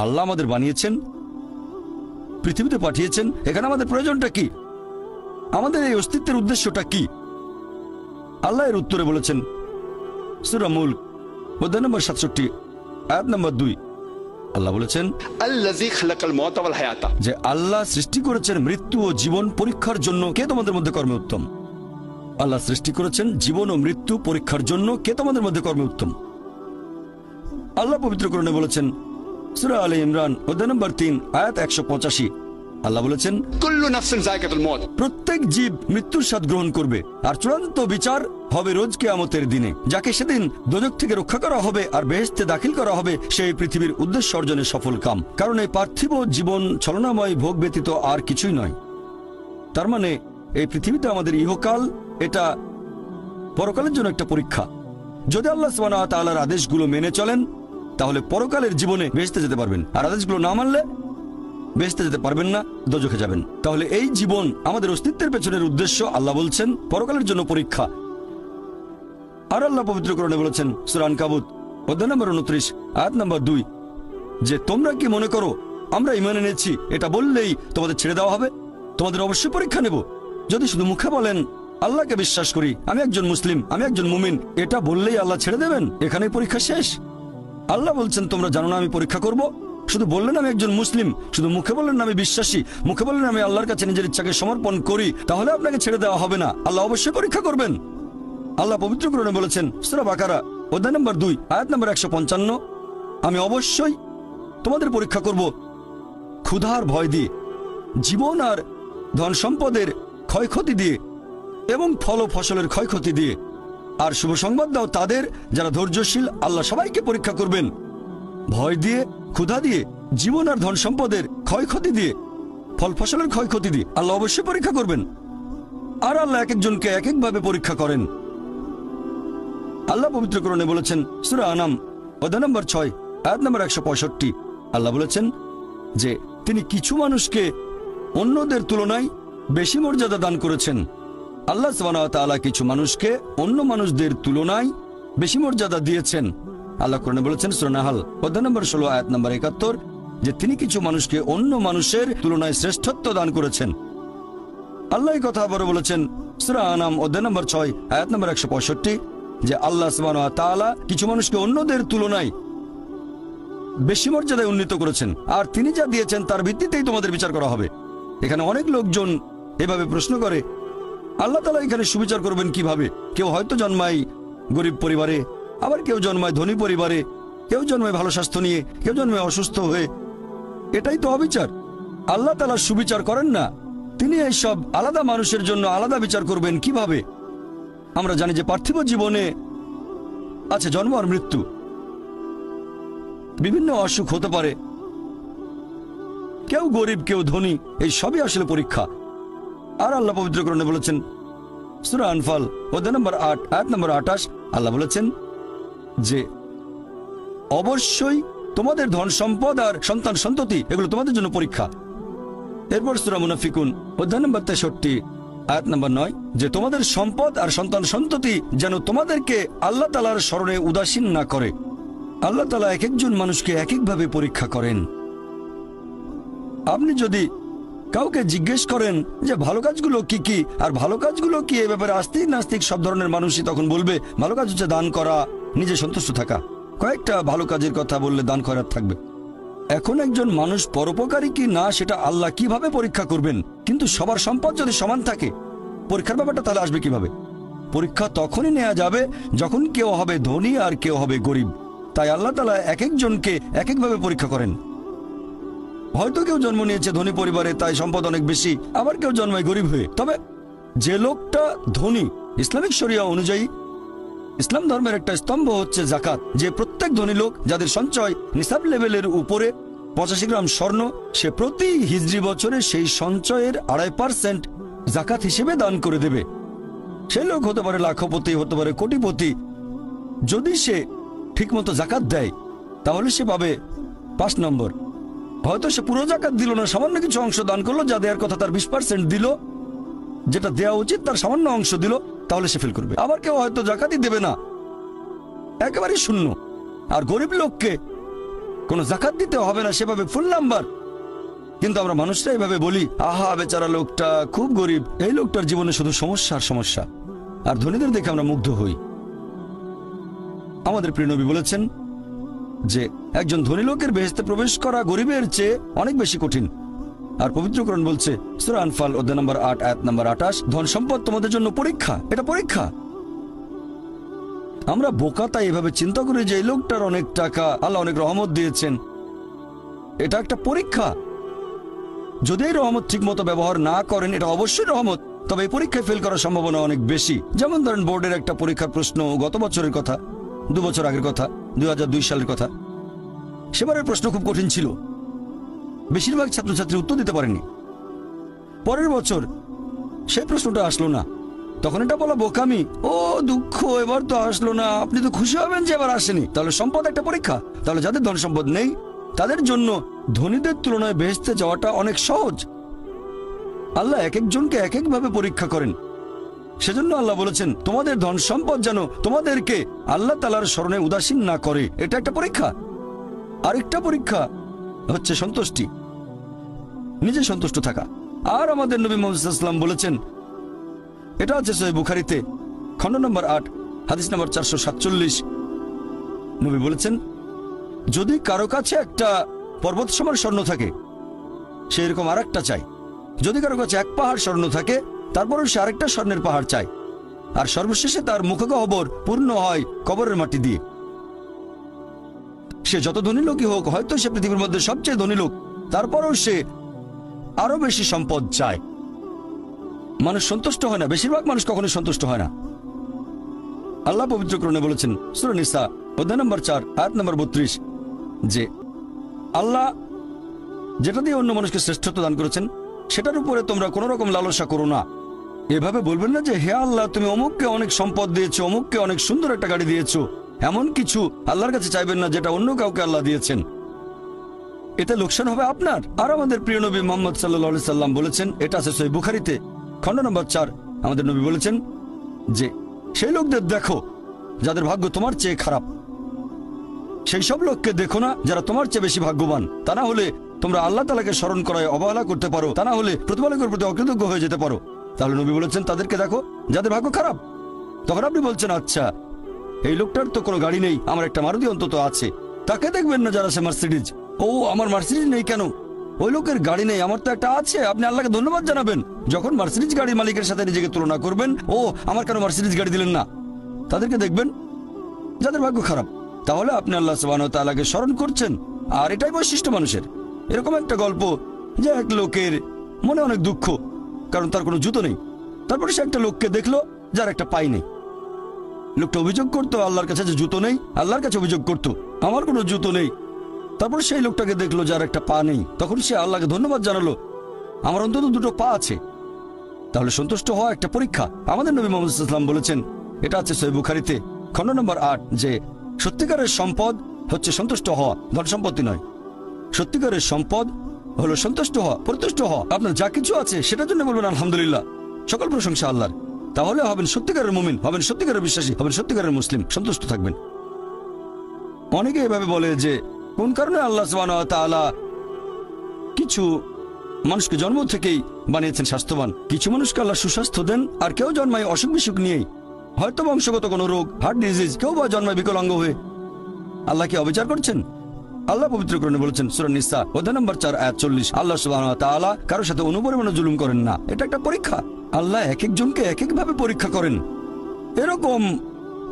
আল্লাহ আমাদের বানিয়েছেন, পৃথিবীতে পাঠিয়েছেন, এখানে আমাদের প্রয়োজনটা কি, আমাদের এই অস্তিত্বের উদ্দেশ্যটা কি? আল্লাহ এর উত্তরে বলেছেন সূরা মুলক অধ্যায় নম্বর 67 আয়াত নম্বর 2। আল্লাহ বলেছেন আল্লাযী খালাকাল মাউতা ওয়াল হায়াতা, যে আল্লাহ সৃষ্টি করেছেন মৃত্যু ও জীবন পরীক্ষার জন্য। কে তোমাদের মধ্যে কর্মে উত্তম? আল্লাহ সৃষ্টি করেছেন জীবন ও মৃত্যু পরীক্ষার জন্য। কে তোমাদের মধ্যে কর্মে উত্তম? আল্লাহ পবিত্র কোরআনে বলেছেন সূরা আলে ইমরান অধ্যায় নম্বর 3 আয়াত 185। আল্লাহ বলেছেন কুল্লু নাফসিন যায়কাতুল মউত, প্রত্যেক জীব মৃত্যুর স্বাদ গ্রহণ করবে, আর চূড়ান্ত বিচার হবে রোজ কিয়ামতের দিনে। যাকে সেদিন দোজখ থেকে রক্ষা করা হবে আর বেহেশতে দাখিল করা হবে, সেই পৃথিবীর উদ্দেশ্য অর্জনের সফল কাম। কারণ এই পার্থিব জীবন ছলনাময় ভোগ ব্যতীত আর কিছুই নয়। তার মানে এই পৃথিবীতে আমাদের ইহকাল, এটা পরকালের জন্য একটা পরীক্ষা। যদি আল্লাহ সুবহানাহু ওয়া তাআলার আদেশগুলো মেনে চলেন তাহলে পরকালের জীবনে বেহেশতে যেতে পারবেন, আর আদেশগুলো না মানলে বেহেশতে যেতে পারবেন না, দোজখে যাবেন। তাহলে এই জীবন আমাদের অস্তিত্বের পেছনের উদ্দেশ্য। আল্লাহ বলছেন পরকালের জন্য পরীক্ষা। আর আল্লাহ পবিত্র কোরআনে বলেছেন সূরা আনকাবুত অধ্যায় নম্বর 29 আয়াত নম্বর 2 যে তোমরা কি মনে করো আমরা ঈমান এনেছি এটা বললেই তোমাদের ছেড়ে দেওয়া হবে? তোমাদের অবশ্যই পরীক্ষা নেব। যদি শুধু মুখে বলেন আল্লাহকে বিশ্বাস করি, আমি একজন মুসলিম, আমি একজন মুমিন, এটা বললেই আল্লাহ ছেড়ে দেবেন? এখানেই পরীক্ষা শেষ। আল্লাহ বলছেন তোমরা জানো না আমি পরীক্ষা করব? শুধু বললেন আমি একজন মুসলিম, শুধু মুখে বললেন আমি বিশ্বাসী, মুখে বললেন আমি আল্লাহর কাছে নিজের ইচ্ছাকে সমর্পণ করি, তাহলে আপনাকে ছেড়ে দেওয়া হবে না। আল্লাহ অবশ্যই পরীক্ষা করবেন। আল্লাহ পবিত্র কোরআনে বলেছেন সূরা বাকারা অধ্যায় নম্বর 2 আয়াত নম্বর 155 আমি অবশ্যই তোমাদের পরীক্ষা করব ক্ষুধার ভয় দিয়ে, জীবন আর ধন সম্পদের ক্ষয়ক্ষতি দিয়ে এবং ফল ও ফসলের ক্ষয়ক্ষতি দিয়ে। আর শুভ সংবাদ দাও তাদের যারা ধৈর্যশীল। আল্লাহ সবাইকে পরীক্ষা করবেন ভয় দিয়ে, ক্ষুধা দিয়ে, জীবন আর ধন সম্পদের ক্ষয়ক্ষতি দিয়ে, ফল ফসলের ক্ষয়ক্ষতি দিয়ে। আল্লাহ অবশ্যই পরীক্ষা করবেন। আর আল্লাহ এক একজনকে এক একভাবে পরীক্ষা করেন। আল্লাহ পবিত্র কোরআনে বলেছেন সূরা আনাম অধ্যায় নম্বর 6 আয়াত নম্বর 165। আল্লাহ বলেছেন যে তিনি কিছু মানুষকে অন্যদের তুলনায় বেশি মর্যাদা দান করেছেন। আল্লাহ সুবহানাহু ওয়া তাআলা কিছু মানুষকে অন্য মানুষদের তুলনায় বেশি মর্যাদা দিয়েছেন। আল্লাহ কোরআনে বলেছেন সূরা নাহল অধ্যায় নম্বর 16 আয়াত নম্বর 71 যে তিনি কিছু মানুষকে অন্য মানুষের তুলনায় শ্রেষ্ঠত্ব দান করেছেন। আল্লাহ এই কথা আবারও বলেছেন সূরা আনাম অধ্যায় নম্বর 6 আয়াত নম্বর 165 যে আল্লাহ সুবহানাহু ওয়া তাআলা কিছু মানুষকে অন্যদের তুলনায় বেশি মর্যাদায় উন্নীত করেছেন, আর তিনি যা দিয়েছেন তার ভিত্তিতেই তোমাদের বিচার করা হবে। এখানে অনেক লোকজন এভাবে প্রশ্ন করে আল্লাহ তাআলা এখানে সুবিচার করবেন কিভাবে? কেউ হয়তো জন্মায় গরিব পরিবারে, আবার কেউ জন্মায় ধনী পরিবারে, কেউ জন্মায় ভালো স্বাস্থ্য নিয়ে, কেউ জন্মায় অসুস্থ হয়ে। এটাই তো অবিচার। আল্লাহ তাআলা সুবিচার করেন না। তিনি এই সব আলাদা মানুষের জন্য আলাদা বিচার করবেন কিভাবে? আমরা জানি যে পার্থিব জীবনে আছে জন্ম আর মৃত্যু, বিভিন্ন অসুখ হতে পারে, কেউ গরিব কেউ ধনী, এই সবই আসলে পরীক্ষা। আর আল্লাহ পবিত্র কোরআনে বলেছেন সূরা আনফাল অধ্যায় নম্বর 8 আয়াত নম্বর 28 আল্লাহ বলেছেন যে অবশ্যই তোমাদের ধন সম্পদ আর সন্তান সন্ততি এগুলো তোমাদের জন্য পরীক্ষা। এরপর সূরা মুনাফিকুন অধ্যায় নম্বর 63 আয়াত নম্বর 9 যে তোমাদের সম্পদ আর সন্তান সন্ততি যেন তোমাদেরকে আল্লাহ তাআলার স্মরণে উদাসীন না করে। আল্লাহ তাআলা এক একজন মানুষকে এক একভাবে পরীক্ষা করেন। আপনি যদি কাউকে জিজ্ঞেস করেন যে ভালো কাজগুলো কি কি আর ভালো কাজগুলো কি, এ ব্যাপারে আস্তিক নাস্তিক সব ধরনের মানুষই তখন বলবে ভালো কাজ হচ্ছে দান করা, নিজে সন্তুষ্ট থাকা। কয়েকটা ভালো কাজের কথা বললে দান খয়রাত থাকবে। এখন একজন মানুষ পরোপকারী কি না সেটা আল্লাহ কিভাবে পরীক্ষা করবেন? কিন্তু সবার সম্পদ যদি সমান থাকে, পরীক্ষার ব্যাপারটা তাহলে আসবে কিভাবে? পরীক্ষা তখনই নেওয়া যাবে যখন কেউ হবে ধনী আর কেউ হবে গরিব। তাই আল্লাহ তাআলা এক একজনকে এক একভাবে পরীক্ষা করেন। হয়তো কেউ জন্ম নিয়েছে ধনী পরিবারে, তাই সম্পদ অনেক বেশি, আবার কেউ জন্মায় গরিব হয়ে। তবে যে লোকটা ধনী, ইসলামিক শরিয়া অনুযায়ী ইসলাম ধর্মের একটা স্তম্ভ হচ্ছে যাকাত, যে প্রত্যেক ধনী লোক যাদের সঞ্চয় নিসাব লেভেলের উপরে 85 গ্রাম স্বর্ণ, সে প্রতি হিজরি বছরে সেই সঞ্চয়ের 2.5% যাকাত হিসেবে দান করে দেবে। সেই লোক হতে পারে লাখপতি, হতে পারে কোটিপতি। যদি সে ঠিকমতো যাকাত দেয় তাহলে সে পাবে 5 নম্বর। হয়তো সে পুরো যাকাত দিল না, সামান্য কিছু অংশ দান করলো, যা দেওয়ার কথা তার 20% দিল, যেটা দেওয়া উচিত তার সামান্য অংশ দিল, তাহলে সে ফেল করবে। আবার কেউ হয়তো যাকাতই দেবে না, একেবারে শূন্য। আর গরিব লোককে কোনো জাকাত দিতে হবে না, সেভাবে ফুল নাম্বার। কিন্তু আমরা মানুষরা এইভাবে বলি, আহা বেচারা লোকটা খুব গরিব, এই লোকটার জীবনে শুধু সমস্যা আর সমস্যা। আর ধনীদের দেখে আমরা মুগ্ধ হই। আমাদের প্রিয় নবী বলেছেন যে একজন ধনী লোকের বেহেশতে প্রবেশ করা গরিবের চেয়ে অনেক বেশি কঠিন। আর পবিত্র কোরআন বলছে সূরা আনফাল অধ্যায় নম্বর 8 আয়াত নম্বর 28, ধন সম্পদ তোমাদের জন্য পরীক্ষা, এটা পরীক্ষা। আমরা বোকা তাই এভাবে চিন্তা করি যে এই লোকটার অনেক টাকা, আল্লাহ অনেক রহমত দিয়েছেন, এটা একটা পরীক্ষা। যদি এই রহমত ঠিক মতো ব্যবহার না করেন, এটা অবশ্যই রহমত, তবে এই পরীক্ষায় ফেল করার সম্ভাবনা অনেক বেশি। যেমন ধরেন বোর্ডের একটা পরীক্ষার প্রশ্ন গত বছরের কথা, 2 বছর আগের কথা, 2002 সালের কথা। সেবারের প্রশ্ন খুব কঠিন ছিল, বেশিরভাগ ছাত্রছাত্রী উত্তর দিতে পারেনি। পরের বছর সেই প্রশ্নটা আসলো না, তখন এটা বলা বোকামি, ও দুঃখ, এবার তো আসলো না, আপনি তো খুশি হবেন যে এবার আসেনি। তাহলে সম্পদ একটা পরীক্ষা। তাহলে যাদের ধন সম্পদ নেই তাদের জন্য ধনীদের তুলনায় বেহেশতে যাওয়াটা অনেক সহজ। আল্লাহ এক একজনকে এক একভাবে পরীক্ষা করেন। সেজন্য আল্লাহ বলেছেন তোমাদের ধন সম্পদ যেন তোমাদেরকে আল্লাহ তাআলার স্মরণে উদাসীন না করে, এটা একটা পরীক্ষা। আরেকটা পরীক্ষা হচ্ছে সন্তুষ্টি, নিজে সন্তুষ্ট থাকা। আর আমাদের নবী মুহাম্মদ সাল্লাল্লাহু আলাইহি ওয়াসাল্লাম বলেছেন, এটা আছে সহিহ বুখারীতে খণ্ড নম্বর 8 হাদিস নম্বর 447, নবী বলেছেন যদি কারো কাছে একটা পর্বত সমান স্বর্ণ থাকে, সে এরকম আরেকটা চায়। যদি কারো কাছে 1 পাহাড় স্বর্ণ থাকে, তারপরেও সে আরেকটা স্বর্ণের পাহাড় চায়। আর সর্বশেষে তার মুখগহ্বর পূর্ণ হয় কবরের মাটি দিয়ে। সে যত ধনী লোকই হোক, হয়তো সে পৃথিবীর মধ্যে সবচেয়ে ধনী লোক, তারপরেও সে আরো বেশি সম্পদ চায়। মানুষ সন্তুষ্ট হয় না, বেশিরভাগ মানুষ কখনোই সন্তুষ্ট হয় না। আল্লাহ পবিত্র কোরআনে বলেছেন সূরা নিসা অধ্যায় নম্বর 4 আয়াত নম্বর 32 যে আল্লাহ যেটা দিয়ে অন্য মানুষকে শ্রেষ্ঠত্ব দান করেছেন সেটার উপরে তোমরা কোনো রকম লালসা করো না। এভাবে বলবেন না যে হে আল্লাহ তুমি অমুককে অনেক সম্পদ দিয়েছো, অমুককে অনেক সুন্দর একটা গাড়ি দিয়েছো, এমন কিছু আল্লাহর কাছে চাইবেন না যেটা অন্য কাউকে আল্লাহ দিয়েছেন, এতে লোকসান হবে আপনার। আর আমাদের প্রিয় নবী মুহাম্মদ সাল্লাল্লাহু আলাইহি সাল্লাম বলেছেন, এটা আছে সহিহ বুখারীতে খণ্ড নম্বর 4, আমাদের নবী বলেছেন যে সেই লোকদের দেখো যাদের ভাগ্য তোমার চেয়ে খারাপ, সেই সব লোককে দেখো না যারা তোমার চেয়ে বেশি ভাগ্যবান। তা না হলে তোমরা আল্লাহ তাআলাকে স্মরণ করায় অবহেলা করতে পারো, তা না হলে প্রতিপালকের প্রতি অকৃতজ্ঞ হয়ে যেতে পারো। তাহলে নবী বলেছেন তাদেরকে দেখো যাদের ভাগ্য খারাপ। তখন আপনি বলছেন আচ্ছা এই লোকটার তো কোনো গাড়ি নেই, আমার একটা মারুতি অন্তত আছে। তাকে দেখবেন না যারা সে মার্সিডিজ, ও আমার মার্সিডিজ নেই কেন, ওই লোকের গাড়ি নেই, আমার তো একটা আছে। আপনি আল্লাহকে ধন্যবাদ জানাবেন। যখন মার্সিডিজ গাড়ির মালিকের সাথে নিজেকে তুলনা করবেন, ও আমার কেন মার্সিডিজ গাড়ি দিলেন না, তাদেরকে দেখবেন যাদের ভাগ্য খারাপ। তাহলে আপনি আল্লাহ সুবহানাহু ওয়া তাআলাকে স্মরণ করছেন। আর এটাই বৈশিষ্ট্য মানুষের। এরকম একটা গল্প যে এক লোকের মনে অনেক দুঃখ, কারণ তার কোনো জুতো নেই। তারপরে সে একটা লোককে দেখলো যার একটা পাই নেই। লোকটা অভিযোগ করতো আল্লাহর কাছে যে জুতো নেই, আল্লাহর কাছে অভিযোগ করতো আমার কোনো জুতো নেই। তারপর সেই লোকটাকে দেখলো যার একটা পা নেই, তখন সে আল্লাহকে ধন্যবাদ জানালো আমার অন্তত 2টো পা আছে। তাহলে সন্তুষ্ট হওয়া একটা পরীক্ষা। আমাদের নবী মুহাম্মদ সাল্লাল্লাহু আলাইহি ওয়াসাল্লাম বলেছেন, এটা আছে সহিহ বুখারীতে খণ্ড নম্বর 8 যে সত্যিকারের সম্পদ হচ্ছে সন্তুষ্ট হওয়া, ধন সম্পত্তি নয়। সত্যিকারের সম্পদ হলো সন্তুষ্ট হওয়া, পরিতুষ্ট হওয়া। আপনার যা কিছু আছে সেটার জন্য বলবেন আলহামদুলিল্লাহ, সকল প্রশংসা আল্লাহর। তাহলে হবেন সত্যিকারের মুমিন, হবেন সত্যিকারের বিশ্বাসী, হবেন সত্যিকারের মুসলিম, সন্তুষ্ট থাকবেন। অনেকে এভাবে বলে যে কোন কারণে আল্লাহ সুবহানাহু ওয়া তাআলা কিছু মানুষকে জন্ম থেকেই বানিয়েছেন স্বাস্থ্যবান, কিছু মানুষকে আল্লাহ সুস্বাস্থ্য দেন, আর কেউ জন্মায় অসুখ বিসুখ নিয়েই, হয়তো বংশগত কোনো রোগ, হার্ট ডিজিজ, কেউ বা জন্মায় বিকলাঙ্গ হয়ে। আল্লাহ কি অবিচার করছেন? আল্লাহ পবিত্র কোরআনে বলেছেন সূরা নিসা অধ্যায় নম্বর 4 আয়াত 40, আল্লাহ সুবহানাহু ওয়া তাআলা কারোর সাথে অনুপরিমাণে জুলুম করেন না। এটা একটা পরীক্ষা। আল্লাহ এক একজনকে এক একভাবে পরীক্ষা করেন। এরকম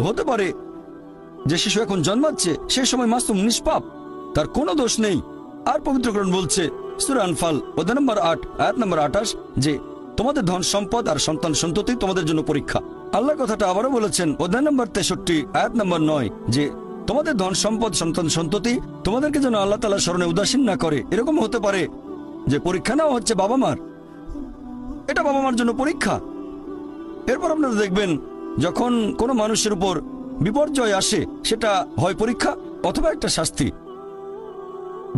হতে পারে যে শিশু এখন জন্মাচ্ছে, সেই সময় মাসুম, নিষ্পাপ, তার কোনো দোষ নেই। আর পবিত্র কোরআন বলছে সূরা আনফাল অধ্যায় নম্বর 8 আয়াত নম্বর 28 যে তোমাদের ধন সম্পদ আর সন্তান সন্ততি তোমাদের জন্য পরীক্ষা। আল্লাহ কথাটা আবারও বলেছেন অধ্যায় নম্বর 63 আয়াত নম্বর 9 যে তোমাদের ধন সম্পদ সন্তান সন্ততি তোমাদেরকে যেন আল্লাহ তাআলার স্মরণে উদাসীন না করে। এরকম হতে পারে যে পরীক্ষা নেওয়া হচ্ছে বাবা মার, এটা বাবা মার জন্য পরীক্ষা। এরপর আপনারা দেখবেন যখন কোনো মানুষের উপর বিপর্যয় আসে, সেটা হয় পরীক্ষা অথবা একটা শাস্তি।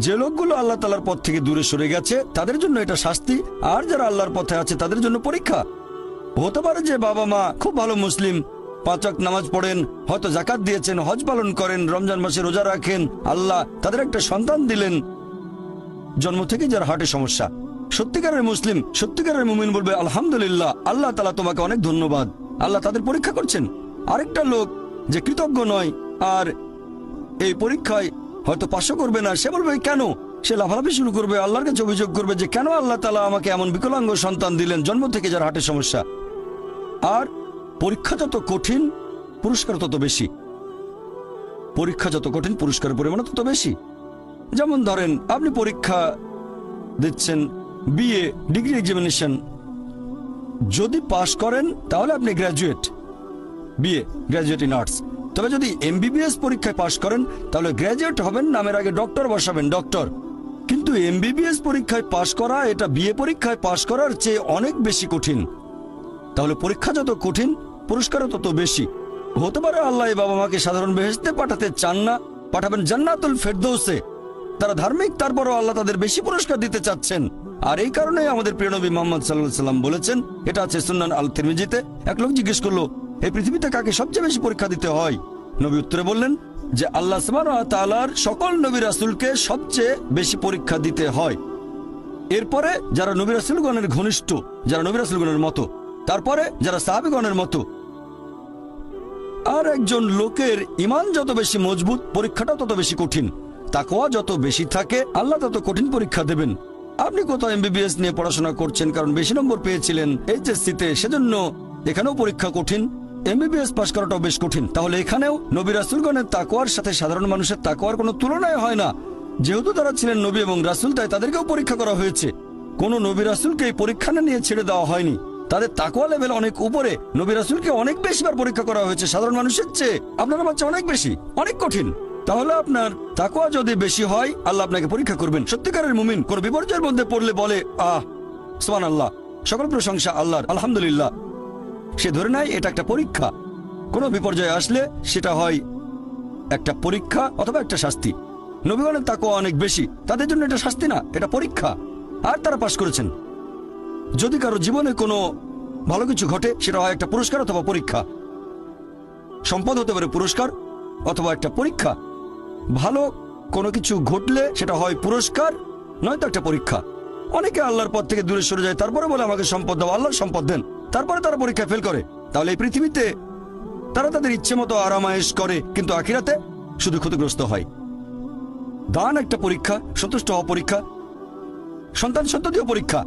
যে লোকগুলো আল্লাহ তাআলার পথ থেকে দূরে সরে গেছে তাদের জন্য এটা শাস্তি, আর যারা আল্লাহর পথে আছে তাদের জন্য পরীক্ষা। হতে পারে যে বাবা মা খুব ভালো মুসলিম, 5 ওয়াক্ত নামাজ পড়েন, হয়তো যাকাত দিয়েছেন, হজ পালন করেন, রমজান মাসে রোজা রাখেন, আল্লাহ তাদের একটা সন্তান দিলেন জন্ম থেকে যার হার্টের সমস্যা। সত্যিকারের মুসলিম, সত্যিকারের মুমিন বলবে আলহামদুলিল্লাহ, আল্লাহ তাআলা তোমাকে অনেক ধন্যবাদ, আল্লাহ তাদের পরীক্ষা করছেন। আরেকটা লোক যে কৃতজ্ঞ নয় আর এই পরীক্ষায় হয়তো পাশও করবে না, সে বলবে কেন, সে লাফালাফি শুরু করবে, আল্লাহর কাছে অভিযোগ করবে যে কেন আল্লাহ তাআলা আমাকে এমন বিকলাঙ্গ সন্তান দিলেন জন্ম থেকে যার হার্টের সমস্যা। আর পরীক্ষা যত কঠিন পুরস্কার তত বেশি, পরীক্ষা যত কঠিন পুরস্কারের পরিমাণ তত বেশি। যেমন ধরেন আপনি পরীক্ষা দিচ্ছেন বিএ ডিগ্রি এক্সামিনেশন, যদি পাশ করেন তাহলে আপনি graduate, BA graduate in arts. তবে যদি এমবিবিএস পরীক্ষায় পাশ করেন তাহলে গ্র্যাজুয়েট হবেন, নামের আগে ডক্টর বসাবেন, ডক্টর। কিন্তু এমবিবিএস পরীক্ষায় পাশ করা এটা বিএ পরীক্ষায় পাশ করার চেয়ে অনেক বেশি কঠিন। তাহলে পরীক্ষা যত কঠিন পুরস্কারও তত বেশি। হতে পারে আল্লাহ এই বাবা মাকে সাধারণ বেহেশতে পাঠাতে চান না, পাঠাবেন জান্নাতুল ফেরদৌসে। তারা ধার্মিক, তারপরও আল্লাহ তাদের বেশি পুরস্কার দিতে চাচ্ছেন। আর এই কারণে আমাদের প্রিয় নবী মুহাম্মদ সাল্লাল্লাহু আলাইহি সাল্লাম বলেছেন, এটা আছে সুনান আল তিরমিজিতে, এক লোক জিজ্ঞেস করলো এই পৃথিবীতে কাকে সবচেয়ে বেশি পরীক্ষা দিতে হয়? নবী উত্তরে বললেন যে আল্লাহ সুবহানাহু ওয়া তাআলার সকল নবী রাসূলকে সবচেয়ে বেশি পরীক্ষা দিতে হয়। এরপরে যারা নবী রাসূলগণের ঘনিষ্ঠ, যারা নবী রাসূলগণের মতো, তারপরে যারা সাহাবীগণের মতো। আর একজন লোকের ঈমান যত বেশি মজবুত পরীক্ষাটাও তত বেশি কঠিন। তাকওয়া যত বেশি থাকে আল্লাহ তত কঠিন পরীক্ষা দেবেন। আপনি কোথাও এমবিবিএস নিয়ে পড়াশোনা করছেন কারণ বেশি নম্বর পেয়েছিলেন এইচএসসিতে, সেজন্য এখানেও পরীক্ষা কঠিন। এমবিবিএস পাশ করাটাও বেশ কঠিন। তাহলে এখানেও নবী রাসূলগণের তাকওয়ার সাথে সাধারণ মানুষের তাকওয়ার কোনো তুলনায় হয় না। যেহেতু তারা ছিলেন নবী এবং রাসূল, তাই তাদেরকেও পরীক্ষা করা হয়েছে। কোনো নবী রাসূলকে এই পরীক্ষা না নিয়ে ছেড়ে দেওয়া হয়নি। তাদের তাকওয়া লেভেল অনেক উপরে। নবী রাসূলকে অনেক বেশিবার পরীক্ষা করা হয়েছে সাধারণ মানুষের চেয়ে। আপনার বাচ্চা অনেক বেশি, অনেক কঠিন। তাহলে আপনার তাকওয়া যদি বেশি হয় আল্লাহ আপনাকে পরীক্ষা করবেন। সত্যিকারের মুমিন কোন বিপর্যয়ের মধ্যে পড়লে বলে সুবহানাল্লাহ, সকল প্রশংসা আল্লাহর, আলহামদুলিল্লাহ। সে ধরে নেয় এটা একটা পরীক্ষা। কোনো বিপর্যয় আসলে সেটা হয় একটা পরীক্ষা অথবা একটা শাস্তি। নবীগণের তাকওয়া অনেক বেশি, তাদের জন্য এটা শাস্তি না, এটা পরীক্ষা। আর তারা পাশ করেছেন। যদি কারো জীবনে কোনো ভালো কিছু ঘটে সেটা হয় একটা পুরস্কার অথবা পরীক্ষা। সম্পদ হতে পারে পুরস্কার অথবা একটা পরীক্ষা। ভালো কোনো কিছু ঘটলে সেটা হয় পুরস্কার, নয়তো একটা পরীক্ষা। অনেকে আল্লাহর পথ থেকে দূরে সরে যায়, তারপরে বলে আমাকে সম্পদ দাও, আল্লাহর সম্পদ দেন, তারপরে তারা পরীক্ষা ফেল করে। তাহলে এই পৃথিবীতে তারা তাদের ইচ্ছে মতো আরামায়েশ করে, কিন্তু আখিরাতে শুধু ক্ষতিগ্রস্ত হয়। দান একটা পরীক্ষা, সন্তুষ্ট হওয়া পরীক্ষা, সন্তান সন্ততিও পরীক্ষা।